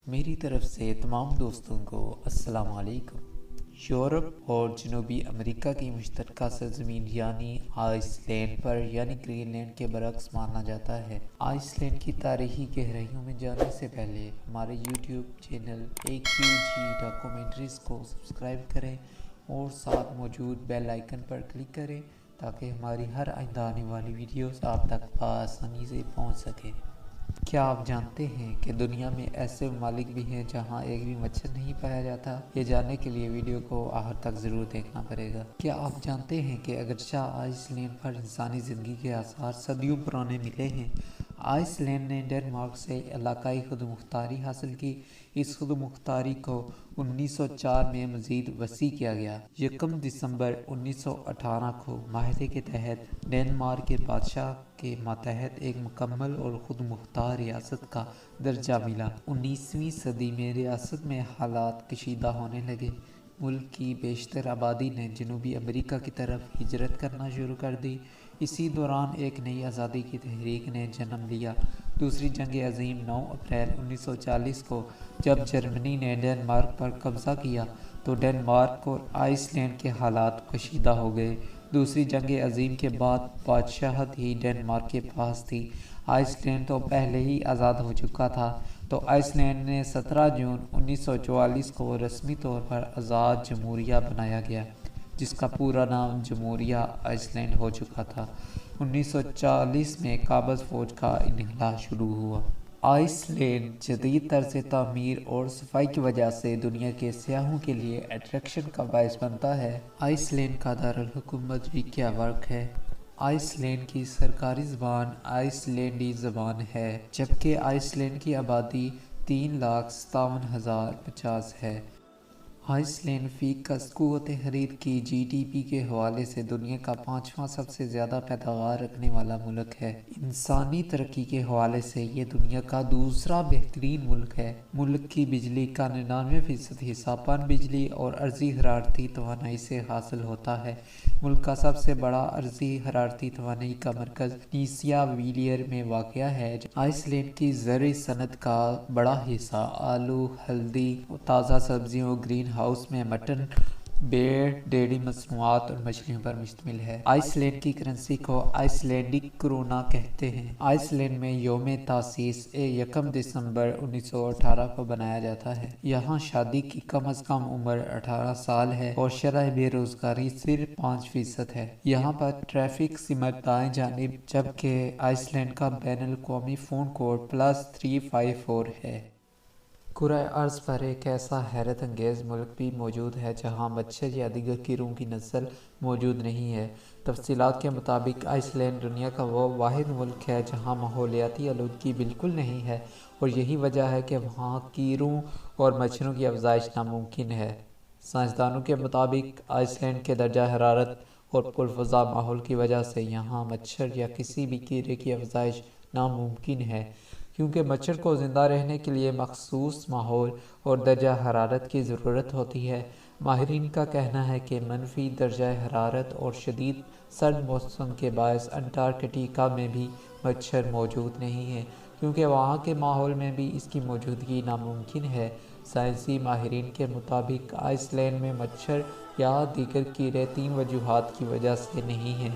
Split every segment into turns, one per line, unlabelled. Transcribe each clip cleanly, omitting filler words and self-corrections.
میری طرف سے تمام دوستوں کو السلام علیکم۔ یورپ اور جنوبی امریکہ کی مشترکہ سرزمین یعنی آئس لینڈ پر یعنی گرین لینڈ کے برعکس مانا جاتا ہے۔ آئس لینڈ کی تاریخی گہرائیوں میں جانے سے پہلے ہمارے یوٹیوب چینل AQG ڈاکومنٹریز کو سبسکرائب کریں اور ساتھ موجود بیل آئیکن پر کلک کریں تاکہ ہماری ہر آئندہ آنے والی ویڈیوز آپ تک بآسانی سے پہنچ سکیں۔ کیا آپ جانتے ہیں کہ دنیا میں ایسے ممالک بھی ہیں جہاں ایک بھی مچھر نہیں پایا جاتا؟ یہ جاننے کے لیے ویڈیو کو آخر تک ضرور دیکھنا پڑے گا۔ کیا آپ جانتے ہیں کہ اگرچہ آئس لینڈ پر انسانی زندگی کے آثار صدیوں پرانے ملے ہیں، آئس لینڈ نے ڈنمارک سے علاقائی خود مختاری حاصل کی۔ اس خود مختاری کو 1904 میں مزید وسیع کیا گیا۔ 1 دسمبر 1918 کو معاہدے کے تحت ڈنمارک کے بادشاہ کے ماتحت ایک مکمل اور خود مختار ریاست کا درجہ ملا۔ 19ویں صدی میں ریاست میں حالات کشیدہ ہونے لگے۔ ملک کی بیشتر آبادی نے جنوبی امریکہ کی طرف ہجرت کرنا شروع کر دی۔ اسی دوران ایک نئی آزادی کی تحریک نے جنم لیا۔ دوسری جنگ عظیم 9 اپریل 1940 کو جب جرمنی نے ڈنمارک پر قبضہ کیا تو ڈنمارک اور آئس لینڈ کے حالات کشیدہ ہو گئے۔ دوسری جنگ عظیم کے بعد بادشاہت ہی ڈنمارک کے پاس تھی۔ آئس لینڈ تو پہلے ہی آزاد ہو چکا تھا، تو آئس لینڈ نے 17 جون 1944 کو رسمی طور پر آزاد جمہوریہ بنایا گیا، جس کا پورا نام جمہوریہ آئس لینڈ ہو چکا تھا۔ 1940 میں قابض فوج کا انخلا شروع ہوا۔ آئس لینڈ جدید طرز تعمیر اور صفائی کی وجہ سے دنیا کے سیاحوں کے لیے اٹریکشن کا باعث بنتا ہے۔ آئس لینڈ کا دارالحکومت ریکیاواک ہے۔ آئس لینڈ کی سرکاری زبان آئس لینڈی زبان ہے، جبکہ آئس لینڈ کی آبادی 3,57,050 ہے۔ آئس لینڈ فی کس قوت خرید کی GDP کے حوالے سے دنیا کا 5واں سب سے زیادہ پیداوار رکھنے والا ملک ہے۔ انسانی ترقی کے حوالے سے یہ دنیا کا دوسرا بہترین ملک ہے۔ ملک کی بجلی کا 99% حصہ پن بجلی اور ارضی حرارتی توانائی سے حاصل ہوتا ہے۔ ملک کا سب سے بڑا ارضی حرارتی توانائی کا مرکز نیسیا ویلیر میں واقع ہے۔ آئس لینڈ کی زرعی صنعت کا بڑا حصہ آلو، ہلدی، تازہ سبزیوں، گرین ہاؤس میں مٹن، بیئر، ڈیری مصنوعات اور مچھلیوں پر مشتمل ہے۔ آئس لینڈ کی کرنسی کو آئس لینڈک کرونا کہتے ہیں۔ آئس لینڈ میں یوم تاسیس 1 دسمبر 1918 کو بنایا جاتا ہے۔ یہاں شادی کی کم از کم عمر 18 سال ہے اور شرح بے روزگاری صرف 5% ہے۔ یہاں پر ٹریفک سمت دائیں جانب، جبکہ آئس لینڈ کا بین الاقوامی فون کوڈ +354 ہے۔ کرۂ ارض پر ایک ایسا حیرت انگیز ملک بھی موجود ہے جہاں مچھر یا دیگر کیڑوں کی نسل موجود نہیں ہے۔ تفصیلات کے مطابق آئس لینڈ دنیا کا وہ واحد ملک ہے جہاں ماحولیاتی آلودگی بالکل نہیں ہے، اور یہی وجہ ہے کہ وہاں کیڑوں اور مچھروں کی افزائش ناممکن ہے۔ سائنسدانوں کے مطابق آئس لینڈ کے درجہ حرارت اور پرفضا ماحول کی وجہ سے یہاں مچھر یا کسی بھی کیڑے کی افزائش ناممکن ہے، کیونکہ مچھر کو زندہ رہنے کے لیے مخصوص ماحول اور درجہ حرارت کی ضرورت ہوتی ہے۔ ماہرین کا کہنا ہے کہ منفی درجہ حرارت اور شدید سرد موسم کے باعث انٹارکٹیکا میں بھی مچھر موجود نہیں ہیں، کیونکہ وہاں کے ماحول میں بھی اس کی موجودگی ناممکن ہے۔ سائنسی ماہرین کے مطابق آئس لینڈ میں مچھر یا دیگر کیڑے 3 وجوہات کی وجہ سے نہیں ہیں،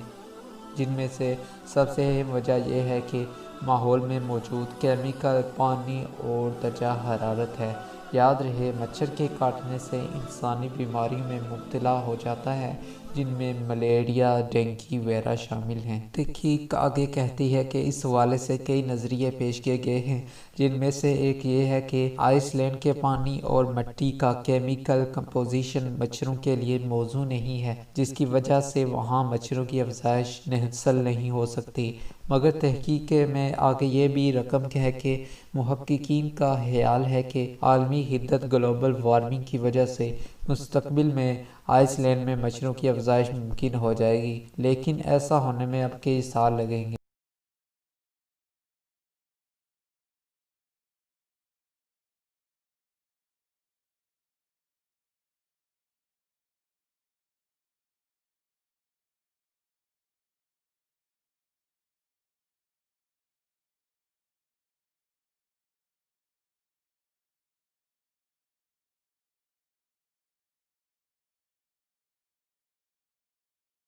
جن میں سے سب سے اہم وجہ یہ ہے کہ ماحول میں موجود کیمیکل، پانی اور درجہ حرارت ہے۔ یاد رہے، مچھر کے کاٹنے سے انسانی بیماریوں میں مبتلا ہو جاتا ہے، جن میں ملیریا، ڈینگی وغیرہ شامل ہیں۔ تحقیق آگے کہتی ہے کہ اس حوالے سے کئی نظریے پیش کیے گئے ہیں، جن میں سے ایک یہ ہے کہ آئس لینڈ کے پانی اور مٹی کا کیمیکل کمپوزیشن مچھروں کے لیے موزوں نہیں ہے، جس کی وجہ سے وہاں مچھروں کی افزائش حاصل نہیں ہو سکتی۔ مگر تحقیق میں آگے یہ بھی رقم ہے کہ محققین کا خیال ہے کہ عالمی حدت گلوبل وارمنگ کی وجہ سے مستقبل میں آئس لینڈ میں مچھروں کی افزائش ممکن ہو جائے گی، لیکن ایسا ہونے میں اب کئی سال لگیں گے۔